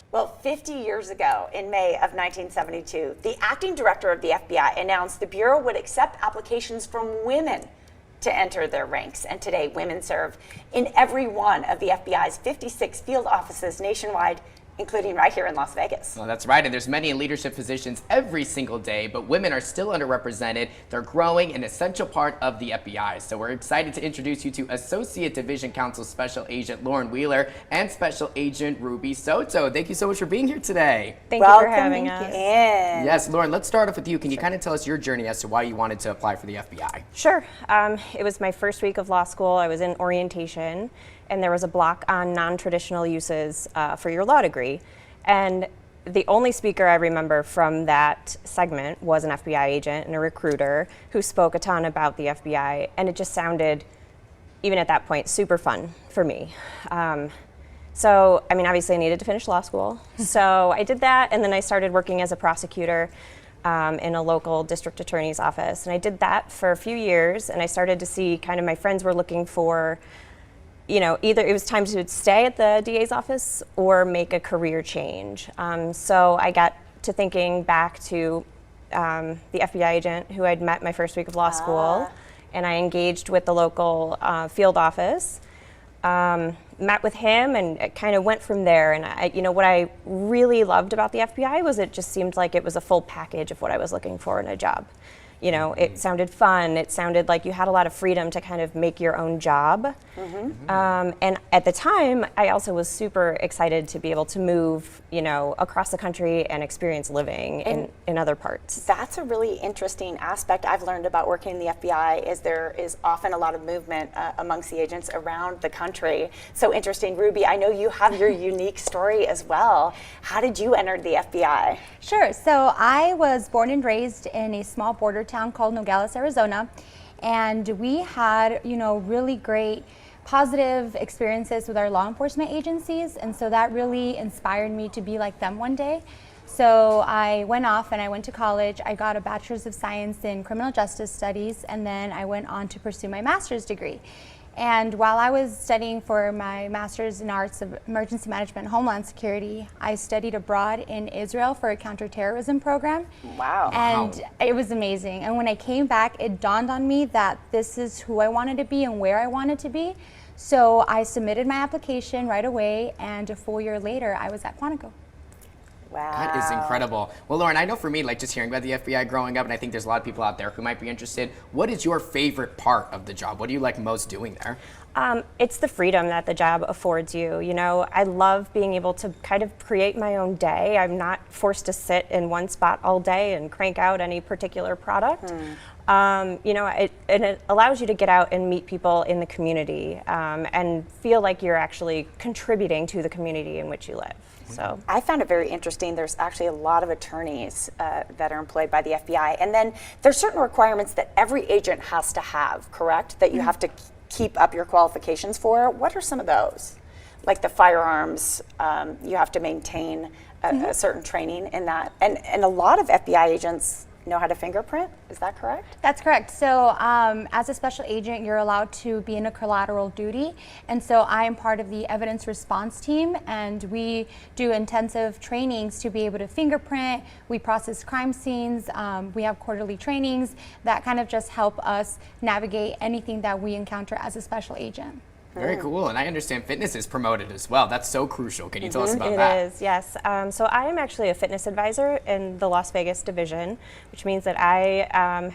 Well, 50 years ago, in May of 1972, the acting director of the FBI announced the Bureau would accept applications from women to enter their ranks. And today, women serve in every one of the FBI's 56 field offices nationwide, including right here in Las Vegas. Well, that's right, and there's many in leadership positions every single day, but women are still underrepresented. They're growing, an essential part of the FBI. So we're excited to introduce you to Associate Division Counsel Special Agent Lauren Wheeler and Special Agent Ruby Soto. Thank you so much for being here today. Thank you for having us. Yes, Lauren, let's start off with you. Can you kind of tell us your journey as to why you wanted to apply for the FBI? Sure. It was my first week of law school. I was in orientation, and there was a block on non-traditional uses for your law degree. And the only speaker I remember from that segment was an FBI agent and a recruiter who spoke a ton about the FBI, and it just sounded, even at that point, super fun for me. So, I mean, obviously I needed to finish law school. So I did that, and then I started working as a prosecutor in a local district attorney's office. And I did that for a few years, and I started to see kind of my friends were looking for, you know, either it was time to stay at the DA's office or make a career change. So I got to thinking back to the FBI agent who I'd met my first week of law school, and I engaged with the local field office, met with him, and it kind of went from there. And you know, what I really loved about the FBI was it just seemed like it was a full package of what I was looking for in a job. You know, it sounded fun. It sounded like you had a lot of freedom to kind of make your own job. And at the time, I also was super excited to be able to move, you know, across the country and experience living in other parts. That's a really interesting aspect I've learned about working in the FBI is there is often a lot of movement amongst the agents around the country. So interesting. Ruby, I know you have your unique story as well. How did you enter the FBI? Sure. So I was born and raised in a small border town called Nogales, Arizona, and we had, you know, really great positive experiences with our law enforcement agencies, and so that really inspired me to be like them one day. So I went off and I went to college. I got a bachelor's of science in criminal justice studies, and then I went on to pursue my master's degree. And while I was studying for my master's in arts of emergency management and homeland security, I studied abroad in Israel for a counterterrorism program. Wow. And it was amazing. And when I came back, it dawned on me that this is who I wanted to be and where I wanted to be. So I submitted my application right away, and a full year later, I was at Quantico. Wow. That is incredible. Well, Lauren, I know for me, like just hearing about the FBI growing up, and I think there's a lot of people out there who might be interested, what is your favorite part of the job? What do you like most doing there? It's the freedom that the job affords you. You know, I love being able to kind of create my own day. I'm not forced to sit in one spot all day and crank out any particular product. You know, it allows you to get out and meet people in the community and feel like you're actually contributing to the community in which you live. So I found it very interesting. There's actually a lot of attorneys that are employed by the FBI, and then there's certain requirements that every agent has to have, correct? That you have to keep up your qualifications for. What are some of those? Like the firearms, you have to maintain a certain training in that, and a lot of FBI agents know how to fingerprint. Is that correct? That's correct. So as a special agent, you're allowed to be in a collateral duty. And so I am part of the evidence response team, and we do intensive trainings to be able to fingerprint. We process crime scenes. We have quarterly trainings that kind of just help us navigate anything that we encounter as a special agent. Very cool, and I understand fitness is promoted as well. That's so crucial. Can you tell us about that? It is, yes. So I am actually a fitness advisor in the Las Vegas division, which means that I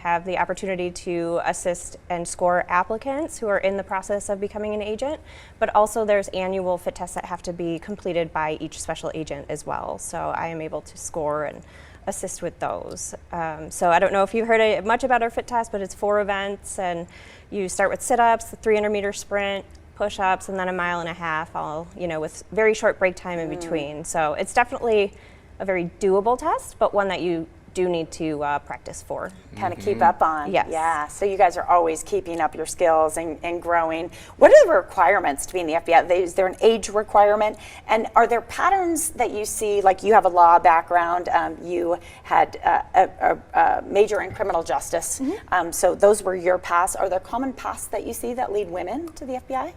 have the opportunity to assist and score applicants who are in the process of becoming an agent, but also there's annual fit tests that have to be completed by each special agent as well. So I am able to score and assist with those. So I don't know if you've heard much about our fit test, but it's 4 events, and you start with sit-ups, the 300-meter sprint, push-ups, and then a 1.5 miles, all, you know, with very short break time in between. So it's definitely a very doable test, but one that you do need to practice for. Kind of keep up on. Yes. Yeah, so you guys are always keeping up your skills and growing. What are the requirements to be in the FBI? Is there an age requirement? And are there patterns that you see, like you have a law background, you had a major in criminal justice, so those were your paths. Are there common paths that you see that lead women to the FBI?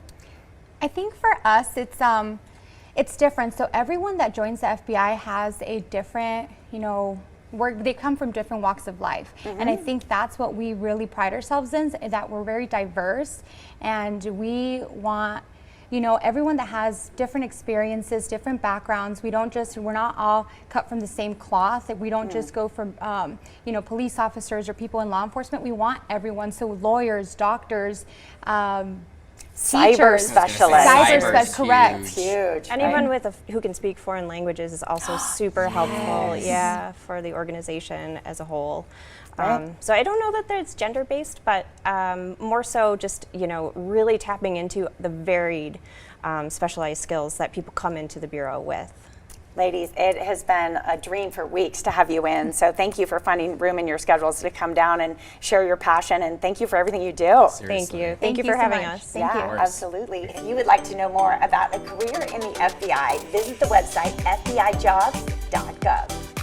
I think for us, It's different. So everyone that joins the FBI has a different, they come from different walks of life. And I think that's what we really pride ourselves in, that we're very diverse, and we want everyone that has different experiences, different backgrounds. We're not all cut from the same cloth. We don't just go from, police officers or people in law enforcement. We want everyone, so lawyers, doctors, Cyber teachers, specialists. cyber correct. Huge. Anyone who can speak foreign languages is also super helpful, for the organization as a whole. So I don't know that it's gender-based, but more so just, really tapping into the varied specialized skills that people come into the Bureau with. Ladies, it has been a dream for weeks to have you in. So thank you for finding room in your schedules to come down and share your passion. And thank you for everything you do. Seriously. Thank you. Thank you you for so having much. us. Thank you. Absolutely. If you would like to know more about a career in the FBI, visit the website fbijobs.gov.